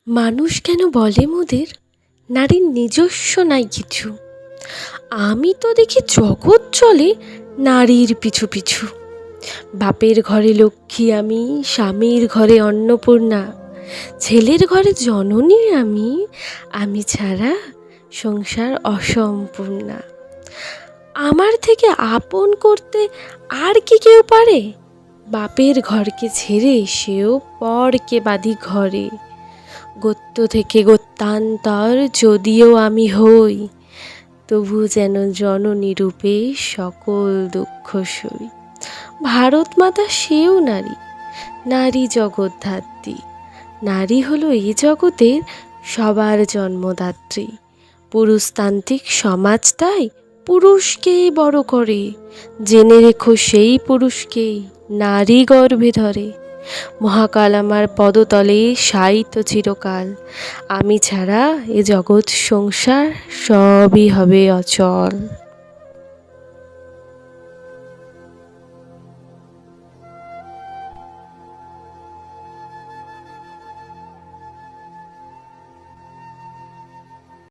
মানুষ কেন বলে মোদের নারীর নিজস্ব নাই কিছু। আমি তো দেখি জগৎ চলে নারীর পিছু পিছু। বাপের ঘরে লক্ষ্মী আমি, স্বামীর ঘরে অন্নপূর্ণা, ছেলের ঘরে জননী আমি, আমি ছাড়া সংসার অসম্পূর্ণা। আমার থেকে আপন করতে আর কি কেউ পারে? বাপের ঘরকে ছেড়ে সেও পরকে বাঁধি ঘরে। গোত্র থেকে গোত্রান্তর যদিও আমি হই, তবু যেন জননী রূপে সকল দুঃখ সই। ভারত মাতা সেও নারী, নারী জগদ্ধাত্রী। নারী হলো এই জগতের সবার জন্মদাত্রী। পুরুষতান্ত্রিক সমাজ তাই পুরুষকেই বড় করে, জেনে রেখো সেই পুরুষকেই নারী গর্ভে ধরে। মহাকাল আমার পদতলে শায়িত চিরকাল, আমি ছাড়া এ জগৎ সংসার সবই হবে অচল।